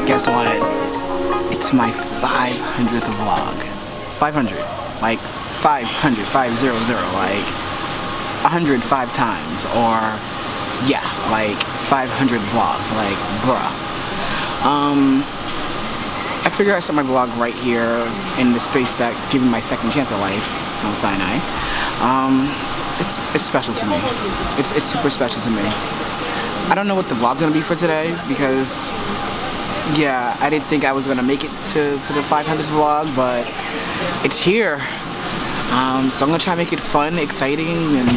Guess what? It's my 500th vlog. 500. Like 500, 500, like 105 times, or yeah, like 500 vlogs, like bruh. I figured I'd start my vlog right here in the space that gave me my second chance at life, Mount Sinai. It's special to me. It's super special to me. I don't know what the vlog's gonna be for today because, yeah, I didn't think I was gonna make it to the 500th vlog, but it's here. So I'm gonna try to make it fun, exciting, and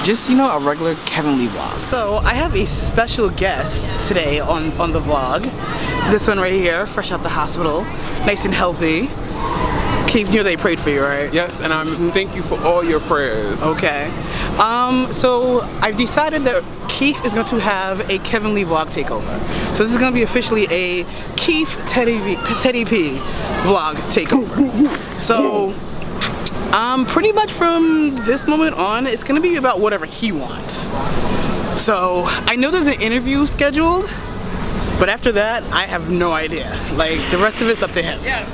just, you know, a regular Kevin Lee vlog. So I have a special guest today on the vlog. This one right here, fresh out the hospital, nice and healthy. Keith, you know they prayed for you, right? Yes, and thank you for all your prayers. Okay. So I've decided that Keith is going to have a Kevin Lee vlog takeover. So this is going to be officially a Keith Teddy P vlog takeover. So pretty much from this moment on, it's going to be about whatever he wants. So I know there's an interview scheduled, but after that, I have no idea. Like, the rest of it's up to him. Yeah.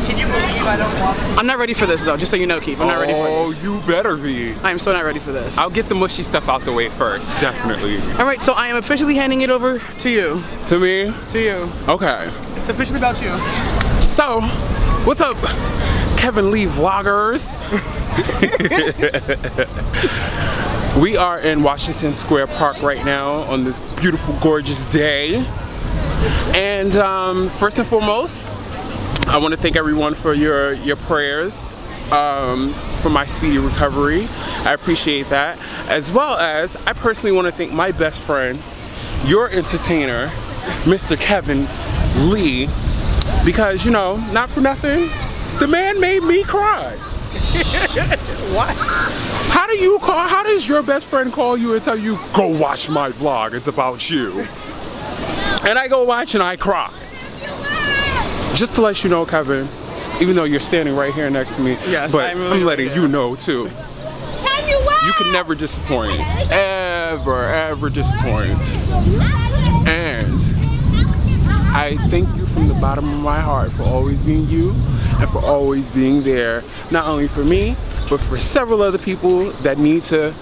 Can you believe I don't want... I'm not ready for this though, just so you know, Keith. I'm not ready for this. Oh, you better be. I am so not ready for this. I'll get the mushy stuff out the way first, definitely. Alright, so I am officially handing it over to you. To me? To you. Okay. It's officially about you. So, what's up, Kevin Lee vloggers? We are in Washington Square Park right now on this beautiful, gorgeous day. And first and foremost, I want to thank everyone for your prayers for my speedy recovery. I appreciate that. As well as, I personally want to thank my best friend, your entertainer, Mr. Kevin Lee, because, you know, not for nothing, the man made me cry. What? How does your best friend call you and tell you, go watch my vlog, it's about you? And I go watch and I cry. Just to let you know, Kevin, even though you're standing right here next to me, yes, but I'm letting you know too. You can never disappoint. Ever disappoint. And I thank you from the bottom of my heart for always being you and for always being there, not only for me, but for several other people that need to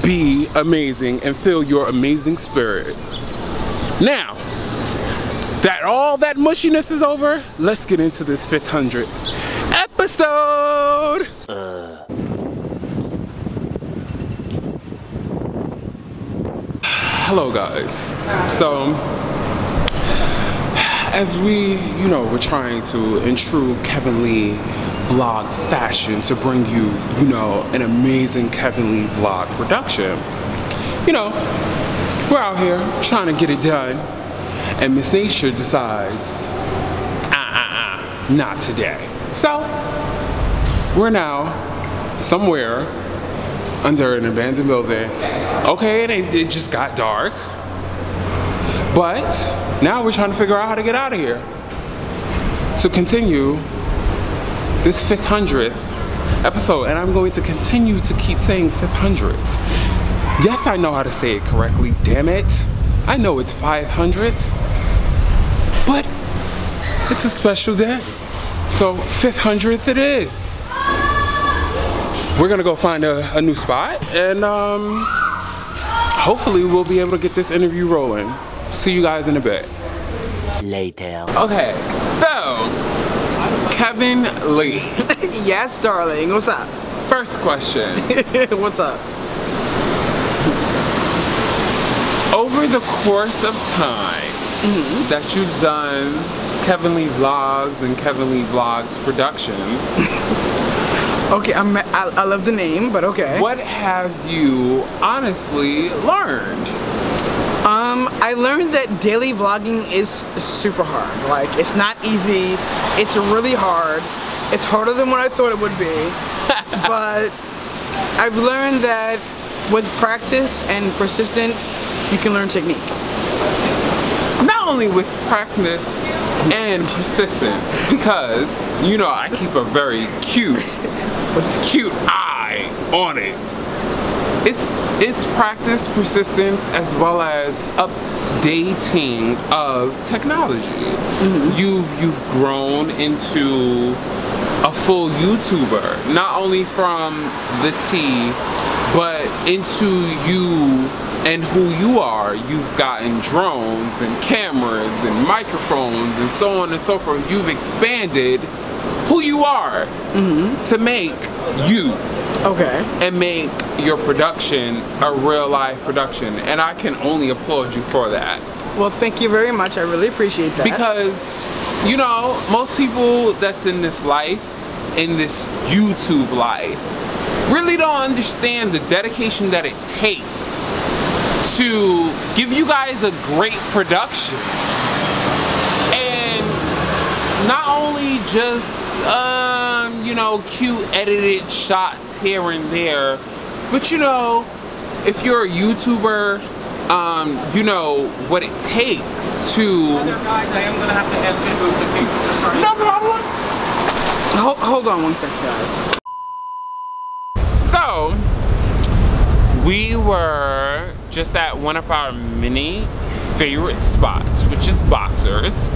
be amazing and feel your amazing spirit. Now, that all that mushiness is over, let's get into this 500th episode. Hello guys. So as we, you know, we're trying to, in true Kevin Lee vlog fashion, to bring you, you know, an amazing Kevin Lee vlog production. You know, we're out here trying to get it done. And Miss Nature decides, not today. So, we're now somewhere under an abandoned building. Okay, it just got dark. But now we're trying to figure out how to get out of here. To continue this 500th episode. And I'm going to continue to keep saying 500th. Yes, I know how to say it correctly, damn it. I know it's 500th, but it's a special day. So 500th it is. We're gonna go find a new spot, and hopefully we'll be able to get this interview rolling. See you guys in a bit. Later. Okay, so Kevin Lee. Yes, darling. What's up? First question. What's up? Over the course of time that you've done Kevin Lee Vlogs and Kevin Lee Vlogs Productions, Okay, I love the name, but okay. what have you honestly learned? I learned that daily vlogging is super hard. Like, it's not easy. It's really hard. It's harder than what I thought it would be. But I've learned that with practice and persistence, you can learn technique. Not only with practice and persistence, because, you know, I keep a very cute eye on it. It's practice, persistence, as well as updating of technology. You've grown into a full YouTuber, not only from the T, but into you and who you are. You've gotten drones and cameras and microphones and so on and so forth. You've expanded who you are to make you. Okay. And make your production a real life production. And I can only applaud you for that. Well, thank you very much. I really appreciate that. Because, you know, most people that's in this life, in this YouTube life, really don't understand the dedication that it takes to give you guys a great production. And not only just, you know, cute edited shots here and there, but you know, if you're a YouTuber, you know what it takes to. Guys, I am gonna have to ask you to move the picture. Just sorry. No problem. Hold on one second, guys. So, we were just at one of our many favorite spots, which is Boxers.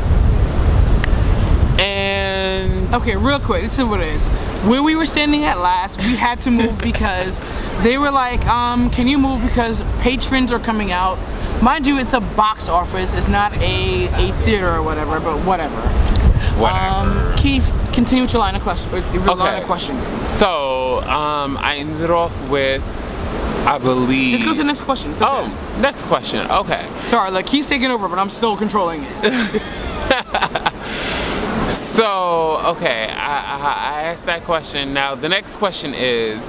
And okay, real quick, this is what it is. Where we were standing at last, we had to move because they were like, can you move because patrons are coming out. Mind you, it's a box office, it's not a theater or whatever, but whatever. Keith, continue with your line of questioning. So, I ended off with, I believe. Let's go to the next question. It's okay. Oh, next question. Okay. Sorry, like he's taking over, but I'm still controlling it. So, okay, I asked that question. Now, the next question is,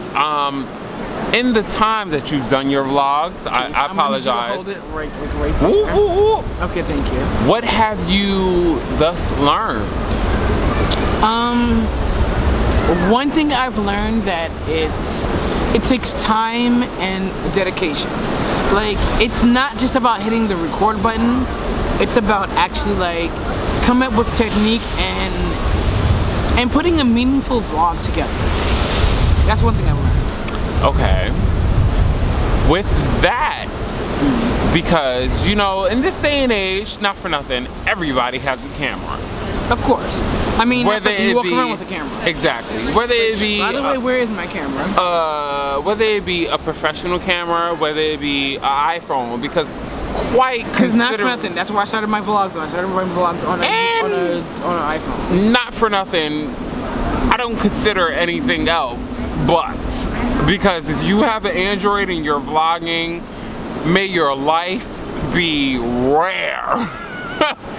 in the time that you've done your vlogs, I apologize. Hold it right there. Ooh. Okay, thank you. What have you thus learned? One thing I've learned that it takes time and dedication. Like, it's not just about hitting the record button. It's about actually like come up with technique and putting a meaningful vlog together. That's one thing I've learned. Okay. With that, because you know, in this day and age, not for nothing, everybody has a camera. Of course. I mean, whether you walk around with a camera. Exactly. Whether it be. By the way, where is my camera? Whether it be a professional camera, whether it be an iPhone, because because not for nothing. That's where I started my vlogs on. I started my vlogs on an iPhone. Not for nothing. I don't consider anything else, but because if you have an Android and you're vlogging, may your life be rare.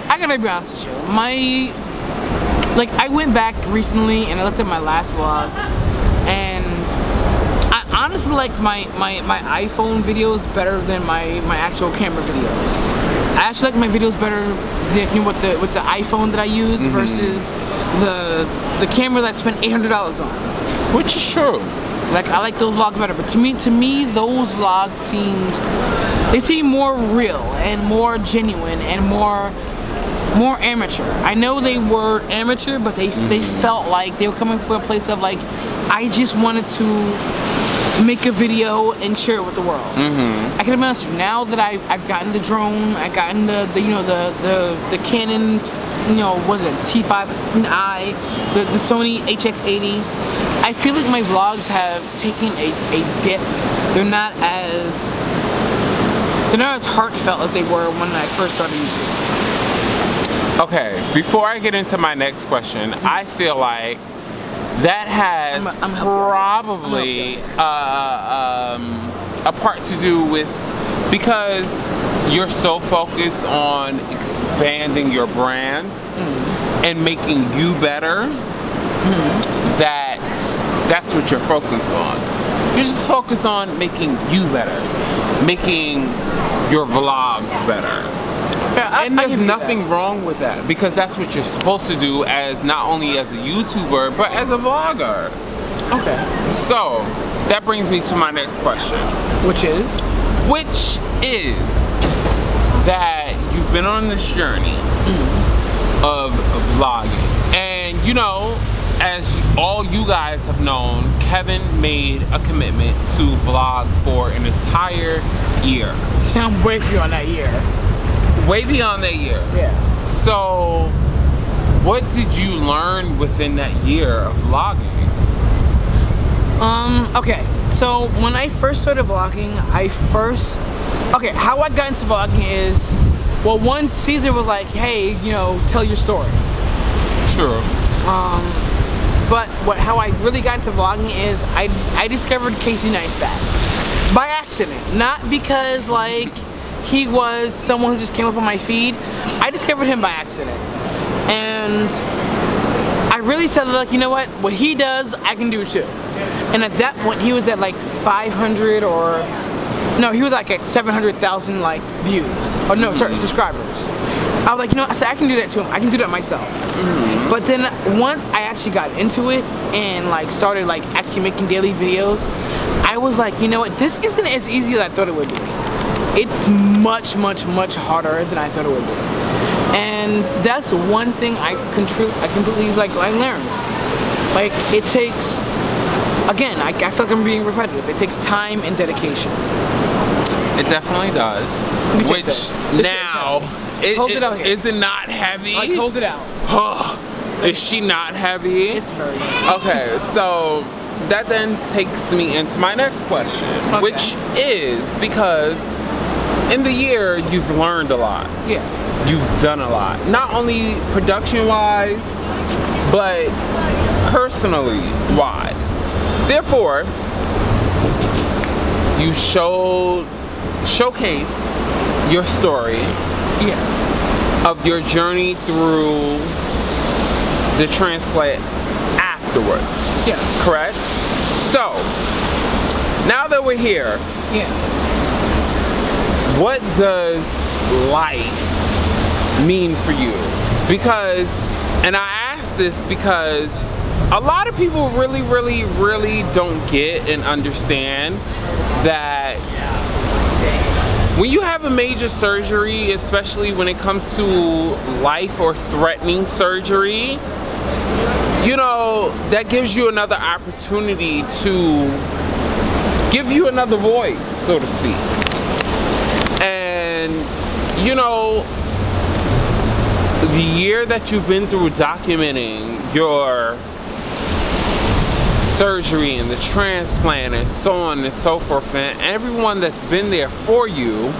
I gotta be honest with you. I went back recently and I looked at my last vlogs, and I honestly like my iPhone videos better than my actual camera videos. I actually like my videos better than with the iPhone that I use versus the camera that I spent $800 on. Which is true. Like, I like those vlogs better, but to me those vlogs seemed more real and more genuine and more amateur. I know they were amateur, but they felt like they were coming from a place of like, I just wanted to make a video and share it with the world. I can be honest, now that I've gotten the drone, I've gotten the Canon, was it T5i, the Sony HX80. I feel like my vlogs have taken a dip. They're not as heartfelt as they were when I first started YouTube. Okay, before I get into my next question, I feel like that has probably a part to do with, because you're so focused on expanding your brand and making you better, that's what you're focused on. You're just focused on making you better, making your vlogs better. Yeah, and there's nothing wrong with that, because that's what you're supposed to do, as not only as a YouTuber, but as a vlogger. Okay. So, that brings me to my next question. Which is that you've been on this journey of vlogging. And as all you guys have known, Kevin made a commitment to vlog for an entire year. I'm way beyond that year. Way beyond that year. Yeah. So, what did you learn within that year of vlogging? Okay, so when I first started vlogging, how I got into vlogging is, well, one, Caesar was like, hey, tell your story. True. But how I really got into vlogging is I discovered Casey Neistat by accident, not because he was someone who just came up on my feed. I discovered him by accident, and I really said, you know what he does, I can do too. And at that point, he was at 500 or no, he was at 700,000 views. Oh no, sorry, subscribers. I was like, I said, I can do that too. I can do that myself. But then once I actually got into it and started actually making daily videos, I was like, you know what, this isn't as easy as I thought it would be. It's much, much, much harder than I thought it would be. And that's one thing I completely I learned. It takes, again, I feel like I'm being repetitive. It takes time and dedication. It definitely does. Which now, is it not heavy? Hold it out. Is she not heavy? It's very heavy. Okay, so that then takes me into my next question, which is because in the year you've learned a lot. Yeah. You've done a lot. Not only production-wise, but personally-wise. Therefore, you showcased your story of your journey through the transplant afterwards. Yeah. Correct? So, now that we're here, what does life mean for you? Because, and I ask this because a lot of people really, really, really don't get and understand that when you have a major surgery, especially when it comes to life or threatening surgery, that gives you another opportunity to give you another voice, so to speak. And, the year that you've been through documenting your surgery and the transplant and so on and so forth, and everyone that's been there for you,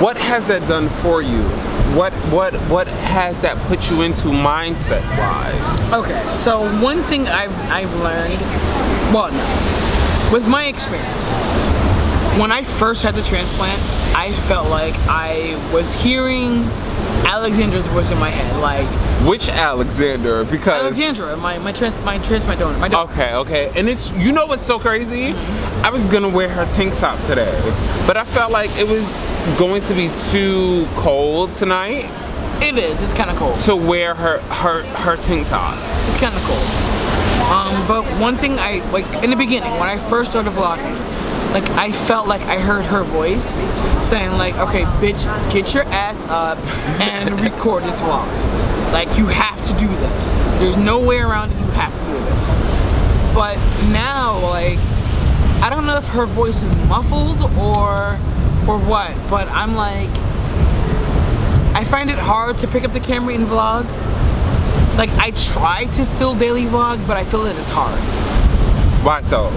what has that done for you? What has that put you into mindset wise? Okay, so one thing I've learned, with my experience, when I first had the transplant, I felt like I was hearing Alexandra's voice in my head, which Alexander? Because Alexandra, my transplant donor, my donor. Okay, and it's, what's so crazy? I was gonna wear her tank top today, but I felt like it was going to be too cold tonight. It is. It's kind of cold to wear her tank top. It's kind of cold. But one thing in the beginning when I first started vlogging, I felt like I heard her voice saying okay, bitch, get your ass up and record this vlog. You have to do this. There's no way around it, you have to do this. But now, like, I don't know if her voice is muffled or what, but I'm like, I find it hard to pick up the camera and vlog. Like, I try to still daily vlog, but I feel that it's hard. Why so?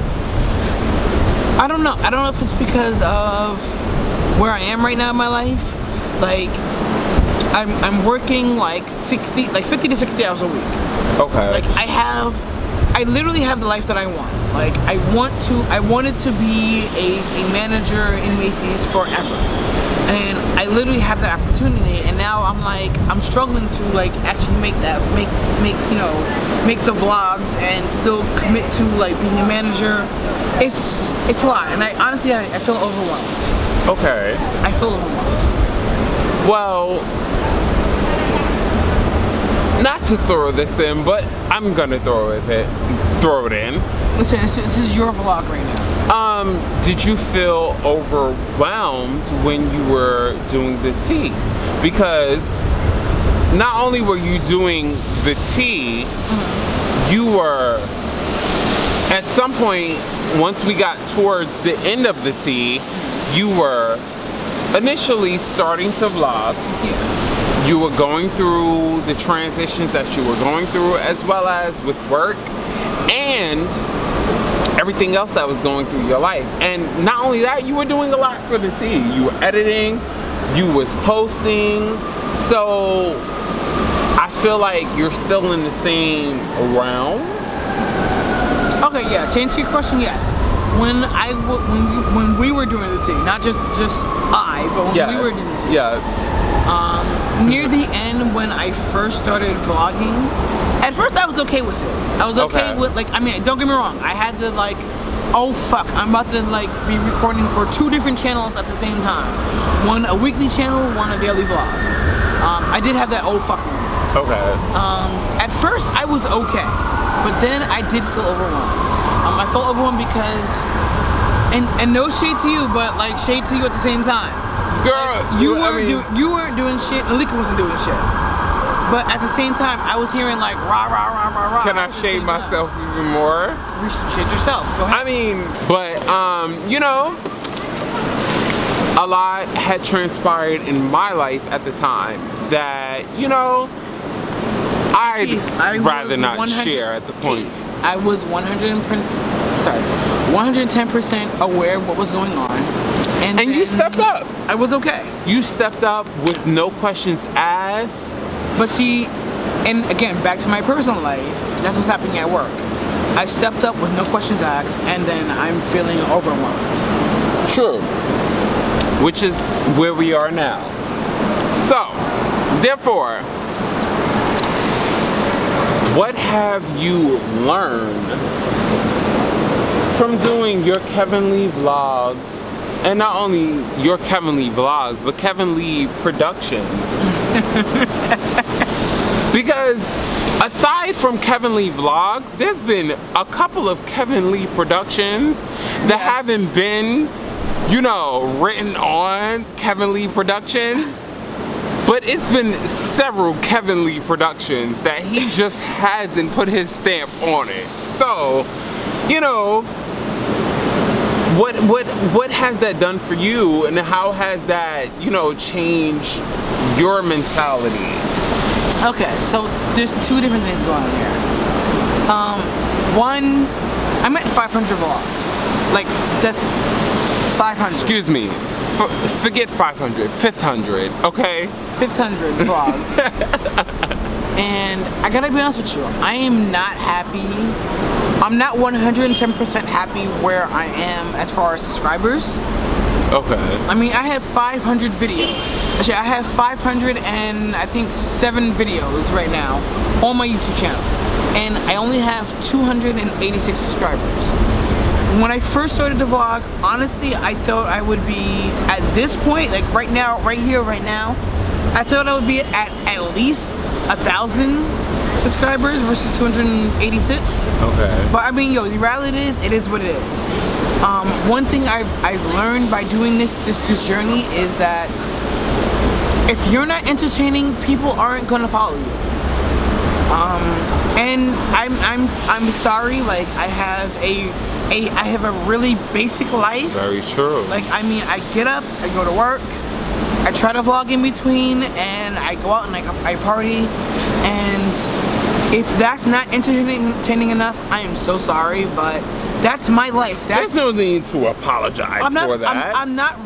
I don't know. I don't know if it's because of where I am right now in my life. Like, I'm working like 50 to 60 hours a week. Okay. Like, I literally have the life that I want. Like, I wanted to be a manager in Macy's forever. And I literally have that opportunity, and now I'm struggling to like actually make the vlogs and still commit to like being a manager. It's a lot, and I honestly feel overwhelmed. Okay. I feel overwhelmed. Well, not to throw this in, but I'm gonna throw it in. Listen, this is your vlog right now. Did you feel overwhelmed when you were doing the tea? Because not only were you doing the tea, you were, at some point, once we got towards the end of the tea, you were initially starting to vlog. Yeah. You were going through the transitions that you were going through, as well as with work and everything else that was going through your life. And not only that, you were doing a lot for the tea. You were editing, you was posting. So I feel like you're still in the same realm. Okay, yeah, to answer your question, yes. When we were doing the tea, not just I, but when we were doing the tea. Yes. Near the end, when I first started vlogging, at first I was okay with it. I was okay with, like, I mean, don't get me wrong, I had to like, oh fuck, I'm about to like be recording for 2 different channels at the same time. One a weekly channel, one a daily vlog. I did have that oh fuck moment. Okay. At first I was okay, but then I did feel overwhelmed. I felt overwhelmed because, and no shade to you, but like shade to you at the same time. Girl, like, you weren't doing shit, and Alika wasn't doing shit. But at the same time, I was hearing like rah rah rah rah rah. Can I shade myself even more? You should shade yourself. Go ahead. I mean, but you know, a lot had transpired in my life at the time that, you know, I'd rather not share at the point. I was 110% aware of what was going on. And you stepped up. I was okay. You stepped up with no questions asked. But see, and again, back to my personal life, that's what's happening at work. I stepped up with no questions asked, and then I'm feeling overwhelmed. True. Which is where we are now. So, therefore, what have you learned from doing your Kevin Lee vlogs? And not only your Kevin Lee vlogs, but Kevin Lee productions. Because aside from Kevin Lee vlogs, there's been a couple of Kevin Lee productions that haven't been, you know, written on Kevin Lee productions. But it's been several Kevin Lee productions that he just hasn't put his stamp on it. So, you know, what has that done for you, and how has that, you know, changed your mentality? Okay, so there's 2 different things going on here. One, I'm at 500 vlogs. Like, that's 500. Excuse me. Forget 500. 500, okay? 500 vlogs. And I gotta be honest with you, I am not happy. I'm not 110% happy where I am as far as subscribers. Okay. I mean, I have 500 videos. Actually, I have 507 videos right now on my YouTube channel. And I only have 286 subscribers. When I first started the vlog, honestly, I thought I would be, at this point, like right now, right here, right now, I thought I would be at least 1,000 subscribers versus 286. Okay. But I mean, yo, the reality is, it is what it is. One thing I've learned by doing this journey is that if you're not entertaining, people aren't gonna follow you. And I'm sorry. Like I have a really basic life. Very true. Like I mean, I get up, I go to work, I try to vlog in between, and I go out and I party. And if that's not entertaining enough, I am so sorry, but that's my life. There's no need to apologize for that. I'm not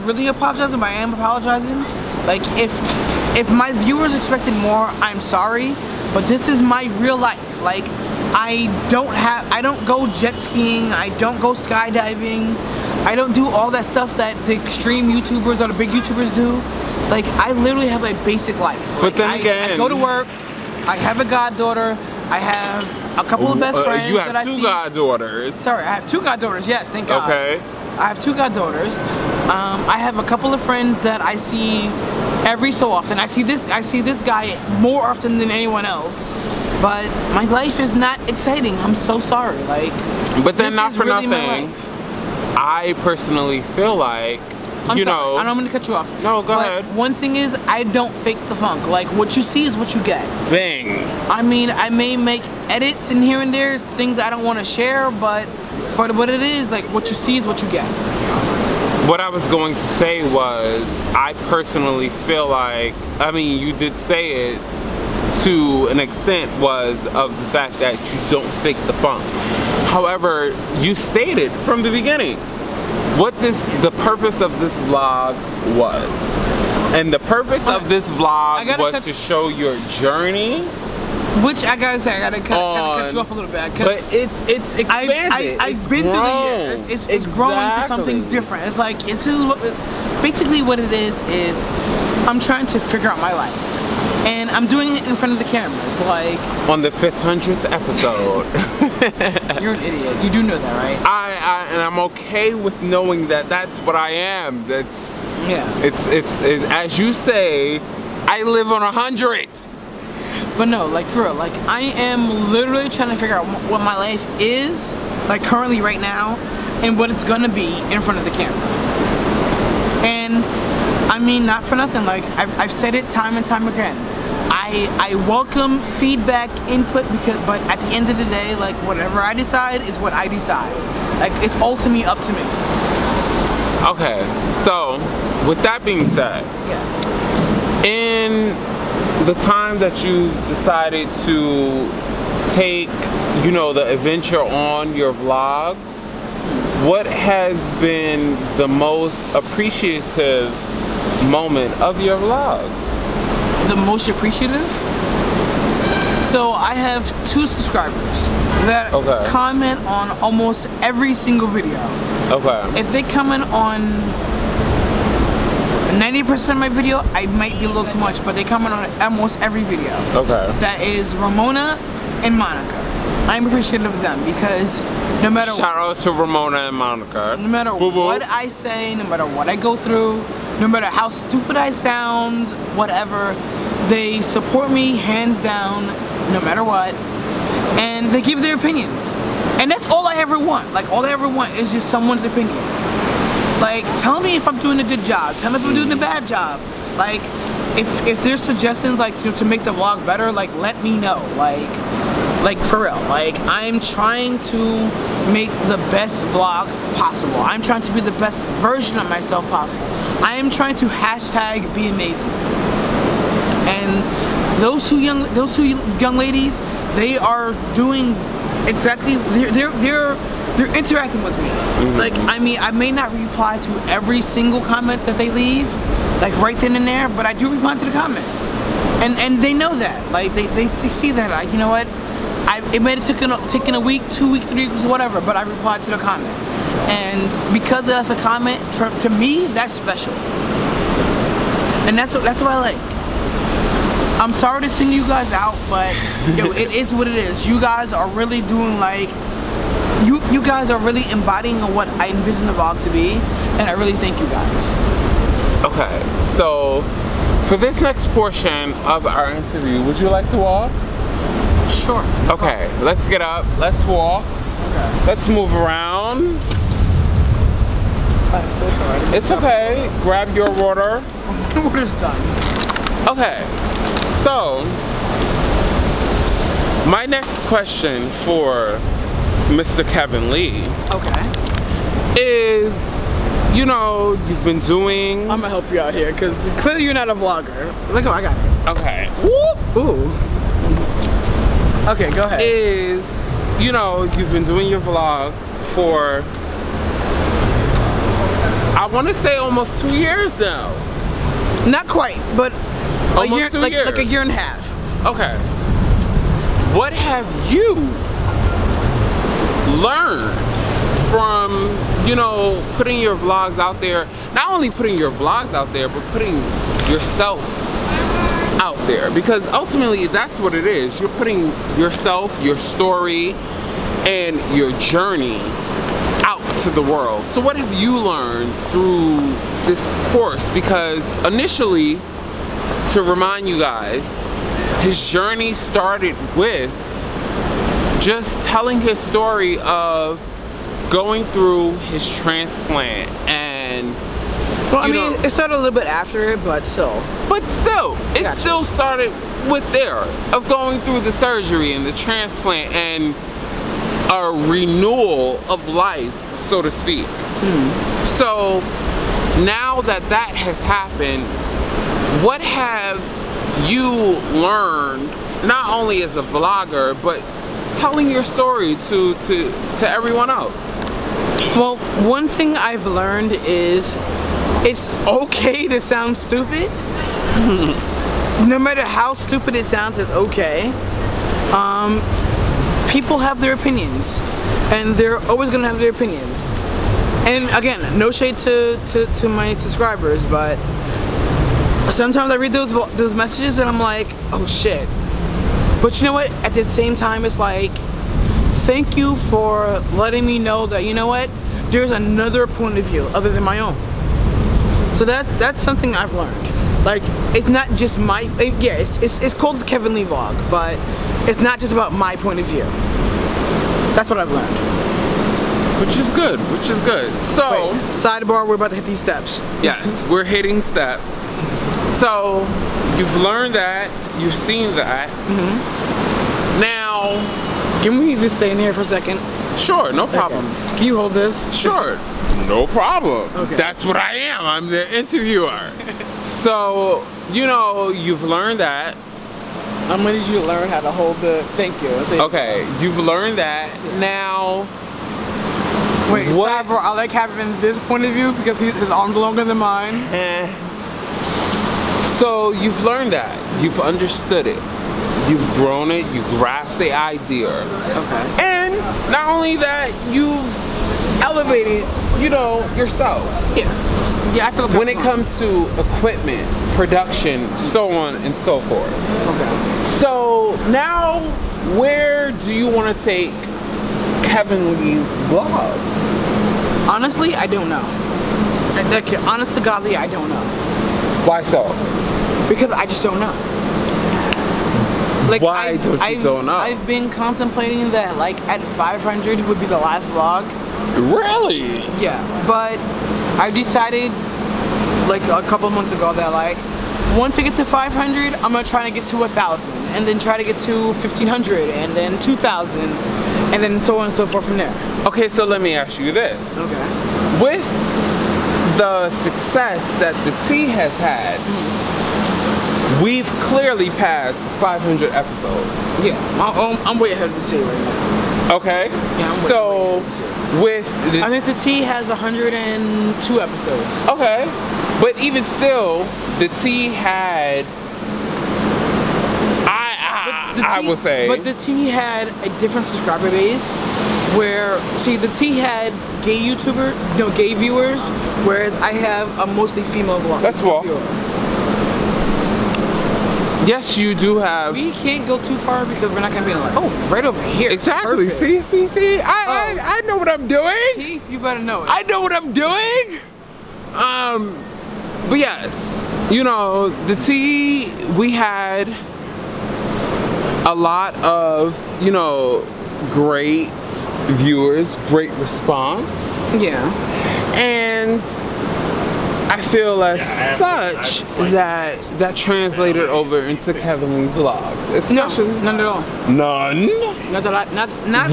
really apologizing, but I am apologizing. Like if my viewers expected more, I'm sorry, but this is my real life. Like I don't go jet skiing, I don't go skydiving, I don't do all that stuff that the extreme YouTubers or the big YouTubers do. Like I literally have a basic life. Like, but then again, I go to work, I have a goddaughter, I have a couple of best friends you have that I see. two goddaughters. Sorry, I have two goddaughters, yes, thank God. Okay. I have two goddaughters. I have a couple of friends that I see every so often. I see this guy more often than anyone else. But my life is not exciting. I'm so sorry. Like, but then not for really nothing. I personally feel like you know. I'm gonna cut you off. No, go ahead. One thing is, I don't fake the funk. Like, what you see is what you get. Bang. I mean, I may make edits in here and there, things I don't want to share, but for what it is, like, what you see is what you get. What I was going to say was, I personally feel like, I mean, you did say it to an extent, was of the fact that you don't fake the funk. However, you stated from the beginning what the purpose of this vlog was. And the purpose of this vlog was to show your journey. Which I gotta say, I gotta cut you off a little bit. But it's expanded. I've been through the years. It's grown into something different. It's like, basically what it is I'm trying to figure out my life. And I'm doing it in front of the cameras, like... On the 500th episode. You're an idiot. You do know that, right? And I'm okay with knowing that that's what I am. That's... Yeah. It's as you say, I live on 100. But no, like for real, like I am literally trying to figure out what my life is, like currently right now, and what it's gonna be in front of the camera. And I mean, not for nothing, like I've said it time and time again. I welcome feedback, input, but at the end of the day, like whatever I decide is what I decide. Like it's ultimately up to me. Okay, so with that being said, yes. In the time that you decided to take, you know, the adventure on your vlogs, what has been the most appreciative moment of your vlogs? The most appreciative? So I have 2 subscribers that comment on almost every single video. Okay. If they comment on 90% of my video, I might be a little too much, but they comment on almost every video. Okay. That is Ramona and Monica. I'm appreciative of them because no matter... Shout out to Ramona and Monica. No matter what I say, no matter what I go through, no matter how stupid I sound, whatever, they support me hands down, no matter what, and they give their opinions. And that's all I ever want. Like, all I ever want is just someone's opinion. Like, tell me if I'm doing a good job. Tell me if I'm doing a bad job. Like, if there's suggestions, like, to make the vlog better, like, let me know. Like for real. Like, I'm trying to make the best vlog possible. I'm trying to be the best version of myself possible. I am trying to hashtag be amazing. And those two young ladies, they are doing exactly. They're interacting with me. Like, I mean, I may not reply to every single comment that they leave, like right then and there, but I do reply to the comments, and they know that. Like, they see that. Like, you know what? It may have taken a week, 2 weeks, 3 weeks, whatever, but I replied to the comment, and because that's a comment, to me, that's special, and that's what I like. I'm sorry to sing you guys out, but yo, it is what it is. You guys are really doing, like, you guys are really embodying what I envision the vlog to be, and I really thank you guys. Okay, so for this next portion of our interview, would you like to walk? Sure. Okay, let's get up, let's walk, let's move around. I'm so sorry. It's okay, grab your water. My water's done. Okay, so My next question for Mr. Kevin Lee Okay. is, you know, you've been doing... I'm gonna help you out here, because clearly you're not a vlogger. Look, I got it. Okay. Ooh. Okay, go ahead. Is, you know, you've been doing your vlogs for, I want to say almost 2 years now. Not quite, but Almost 2 years. like a year and a half. Okay. What have you learned from, you know, putting your vlogs out there? Not only putting your vlogs out there, but putting yourself out there. Because ultimately, that's what it is. You're putting yourself, your story, and your journey out to the world. So what have you learned through this course? Because initially, to remind you guys, his journey started with just telling his story of going through his transplant. And well, I mean, it started a little bit after it, but still. It still started with there, of going through the surgery and the transplant and a renewal of life, so to speak. So now that that has happened, what have you learned, not only as a vlogger, but telling your story to everyone else? Well, one thing I've learned is it's okay to sound stupid. No matter how stupid it sounds, it's okay. People have their opinions, and they're always gonna have their opinions. And again, no shade to my subscribers, but sometimes I read those messages and I'm like, oh shit. But you know what? At the same time, it's like, thank you for letting me know that, you know what, there's another point of view other than my own. So that's something I've learned. Like, it's not just my, yeah, it's called the Kevin Lee vlog, but it's not just about my point of view. That's what I've learned. Which is good, which is good. So, wait, sidebar, we're about to hit these steps. Yes, we're hitting steps. So, you've learned that, you've seen that. Now, can we just stay in here for a second? Sure, no problem. Okay. Can you hold this? Sure, no problem. Okay. That's what I am, I'm the interviewer. So, you know, you've learned that. I'm gonna need you to learn how to hold the, thank you. Okay, you've learned that. Now, wait, sidebar, I like having this point of view because his arm's longer than mine. So you've learned that, you've understood it, you've grown it, you grasped the idea. Okay. And not only that, you've elevated, you know, yourself. Yeah, I feel like when it comes to equipment, production, so on and so forth. Okay. So now, where do you want to take Kevin Lee vlogs? Honestly, I don't know. Like, honest to godly, I don't know. Why so? Because I just don't know. Like, why don't know? I've been contemplating that, like, at 500 would be the last vlog. Really? Yeah, but I decided, like, a couple of months ago that, like, once I get to 500, I'm gonna try to get to 1,000, and then try to get to 1,500, and then 2,000, and then so on and so forth from there. Okay, so let me ask you this. Okay. With the success that the T has had, we've clearly passed 500 episodes. Yeah, I'm way ahead of the T right now. Okay. Yeah, I'm so way ahead of the T. with the, I think the T has 102 episodes. Okay, but even still, the T had, I will say, but the T had a different subscriber base. Where, see, the T had gay gay viewers, whereas I have a mostly female vlog. That's well. Yes, you do have. We can't go too far because we're not gonna be like, oh, right over here. Exactly. See. I know what I'm doing. Keith, you better know it. I know what I'm doing. But yes, you know, the T, we had a lot of, you know, great viewers, great response. Yeah. And I feel as such that translated over into Kevin Vlogs? Especially none at all. None? Not that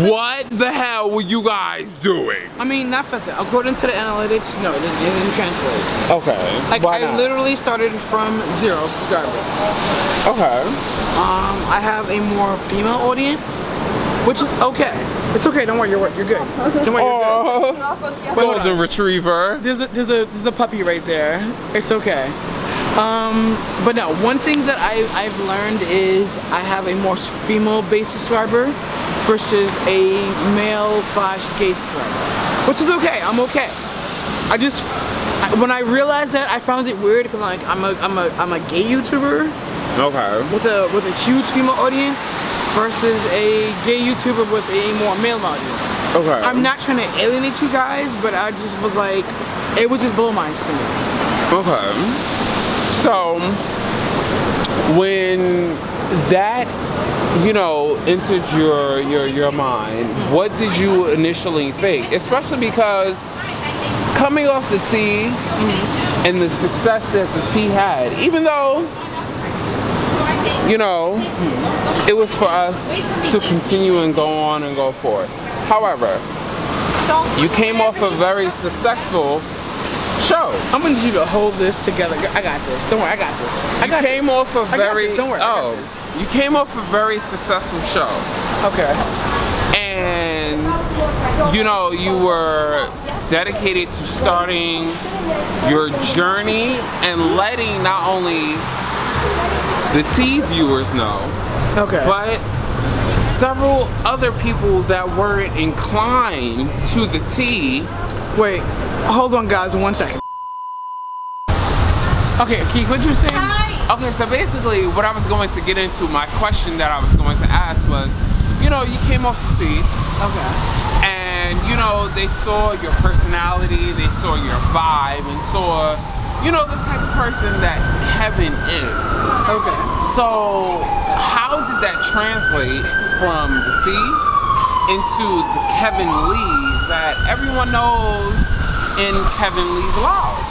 What the hell were you guys doing? I mean, not for that. According to the analytics, no, it didn't translate. Okay. Like, Why not? I literally started from 0 subscribers. Okay. I have a more female audience, which is okay. It's okay. Don't worry. You're good. Don't worry. You're good. Golden retriever. There's a puppy right there. It's okay. But no, one thing that I've learned is I have a more female-based subscriber versus a male/gay subscriber, which is okay. I'm okay. When I realized that, I found it weird because like I'm a gay YouTuber. Okay. With a huge female audience versus a gay YouTuber with a more male audience. Okay. I'm not trying to alienate you guys, but I just was like, it was just blow minds to me. Okay. So when that, you know, entered your mind, what did you initially think? Especially because coming off the T and the success that the T had, even though, you know, it was for us to continue and go on and go forth. However, you came off a very successful show. I'm gonna need you to hold this together. I got this. Don't worry, I got this. You came off a very Don't worry. you came off a very successful show. Okay. And you know, you were dedicated to starting your journey and letting not only the T viewers know, Okay. but several other people that weren't inclined to the T. Wait, hold on guys, 1 second. Okay, Keith, what you saying? Okay, so basically what I was going to get into, my question that I was going to ask was, you know, you came off the T. Okay. And, you know, they saw your personality, they saw your vibe, and saw, you know, the type of person that Kevin is. Okay. So, how did that translate from the T into the Kevin Lee that everyone knows in Kevin Lee Vlogs?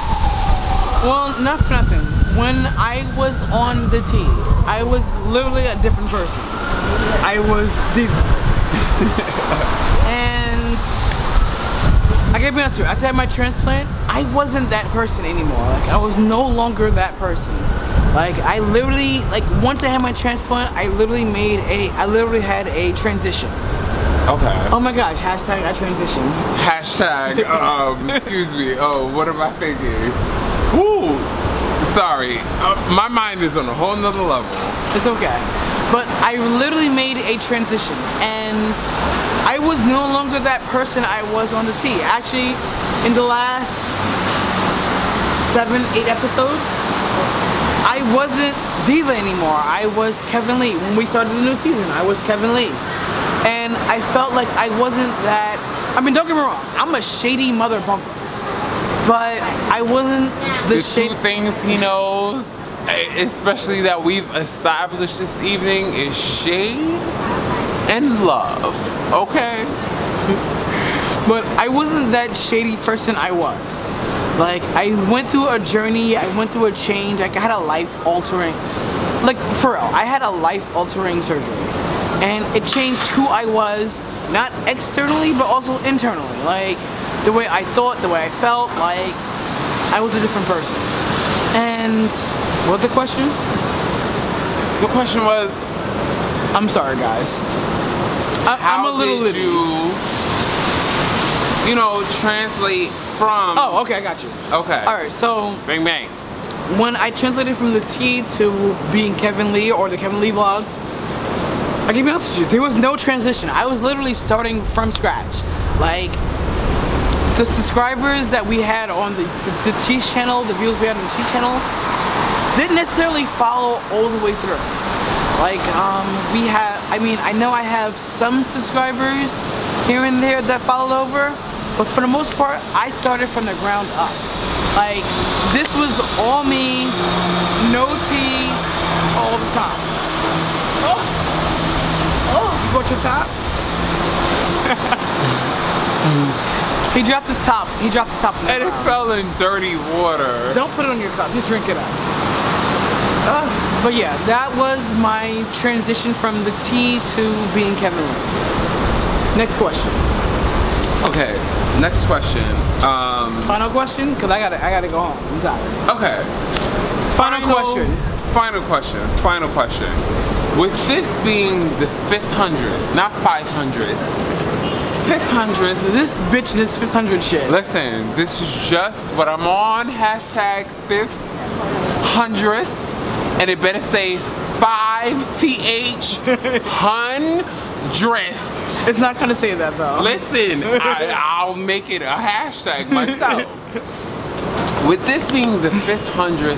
Well, not for nothing. When I was on the T, I was literally a different person. I was different. And I gotta be honest with you, after I had my transplant, I wasn't that person anymore. Like, I was no longer that person. Like, I literally, like, once I had my transplant, I literally had a transition. Okay. Oh my gosh, hashtag I transitioned. Hashtag, excuse me, oh, what am I thinking? Ooh, sorry, my mind is on a whole nother level. It's okay. But I literally made a transition, and I was no longer that person I was on the T. Actually, in the last 7, 8 episodes, I wasn't Diva anymore. I was Kevin Lee. When we started the new season, I was Kevin Lee. And I felt like I wasn't that, I mean, don't get me wrong, I'm a shady mother bumper. But I wasn't the two things he knows, especially that we've established this evening, is shade and love, okay? But I wasn't that shady person I was. Like, I went through a journey, I went through a change, like I had a life-altering, like for real, I had a life-altering surgery. And it changed who I was, not externally, but also internally. Like, the way I thought, the way I felt, like, I was a different person. And, what's the question? The question was, I'm sorry guys. I'm a little did you know, translate from... Oh, okay, I got you. Okay. Alright, so... Bang, bang. When I translated from the T to being Kevin Lee, or the Kevin Lee Vlogs, I can be honest with you, there was no transition. I was literally starting from scratch. Like, the subscribers that we had on the T channel, the viewers we had on the T channel, didn't necessarily follow all the way through. Like, I know I have some subscribers here and there that followed over, but for the most part, I started from the ground up. Like, this was all me, no T, all the time. Oh, you got your top? He dropped his top. He dropped his top. And it fell in dirty water. Don't put it on your cup. Just drink it up. But yeah, that was my transition from the tea to being Kevin Lee. Next question. Okay, next question. Final question? Cause I gotta go home. I'm tired. Okay. Final question. Final question. With this being the 500th, not 500th, 500th. This 500 shit. Listen, this is just what I'm on. Hashtag 500th. And it better say 5th. 100th. It's not gonna say that though. Listen, I'll make it a hashtag myself. With this being the 500th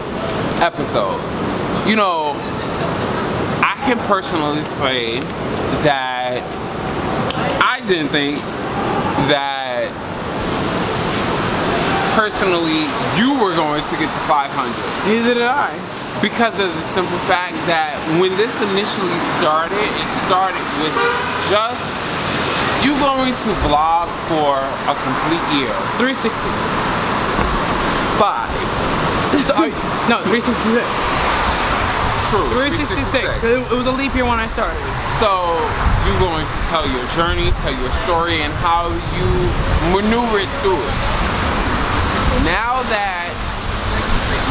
episode, you know, I can personally say that I didn't think that personally you were going to get to 500. Neither did I. Because of the simple fact that when this initially started, it started with just you going to vlog for a complete year. 360. 5. No, 366. True. 366. It was a leap year when I started. So you're going to tell your journey, tell your story, and how you maneuvered through it. Now that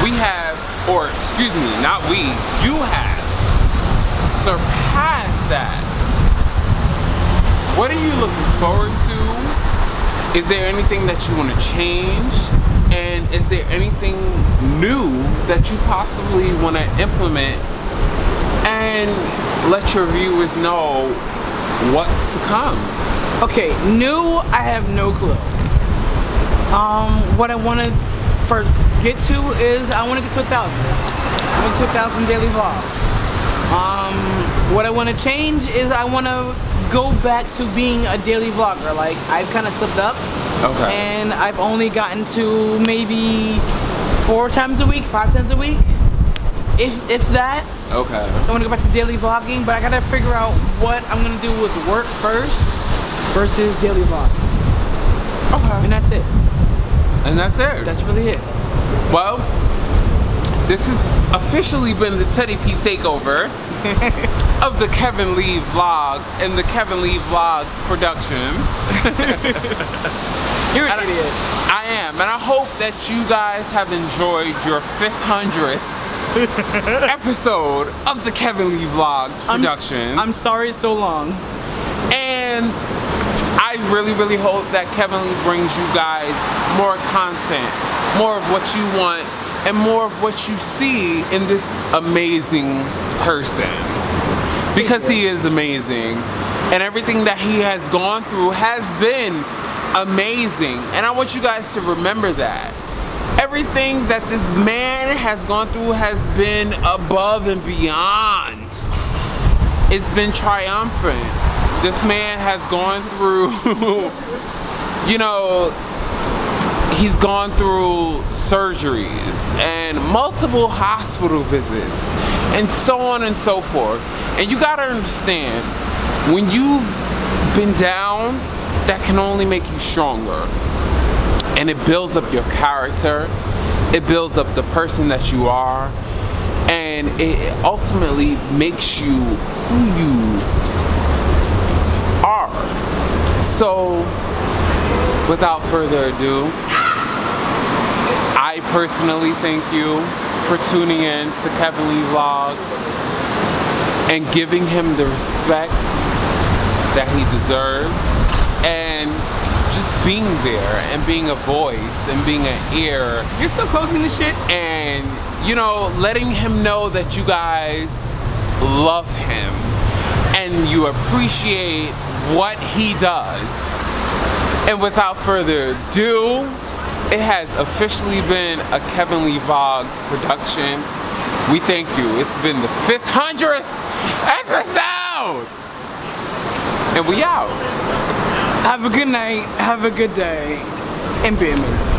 we have, or excuse me, not we, you have surpassed that. What are you looking forward to? Is there anything that you want to change? And is there anything new that you possibly want to implement and let your viewers know what's to come? Okay, new, I have no clue. What I want to first get to is I want to get to 1,000. I want to 1,000 daily vlogs. What I want to change is I want to go back to being a daily vlogger. Like, I've kind of slipped up. Okay. And I've only gotten to maybe 4 times a week, 5 times a week. If that. Okay. I want to go back to daily vlogging, but I gotta figure out what I'm gonna do with work first versus daily vlogging. Okay. And that's it. And that's it. That's really it. Well, this has officially been the Teddy P takeover of the Kevin Lee Vlogs and the Kevin Lee Vlogs Productions. You're an idiot. I am, and I hope that you guys have enjoyed your 500th episode of the Kevin Lee Vlogs Productions. I'm sorry it's so long. And I really, really hope that Kevin Lee brings you guys more content, more of what you want, and more of what you see in this amazing person. Because he is amazing, and everything that he has gone through has been amazing. And I want you guys to remember that. Everything that this man has gone through has been above and beyond. It's been triumphant. This man has gone through, you know, he's gone through surgeries and multiple hospital visits and so on and so forth. And you gotta understand, when you've been down, that can only make you stronger. And it builds up your character, it builds up the person that you are, and it ultimately makes you who you are. So, without further ado, I personally thank you for tuning in to Kevin Lee Vlogs and giving him the respect that he deserves, and just being there and being a voice and being an ear. You're still closing the shit? And, you know, letting him know that you guys love him and you appreciate what he does. And without further ado, it has officially been a Kevin Lee Vlogs production. We thank you. It's been the 500th episode! And we out. Have a good night, have a good day, and be amazing.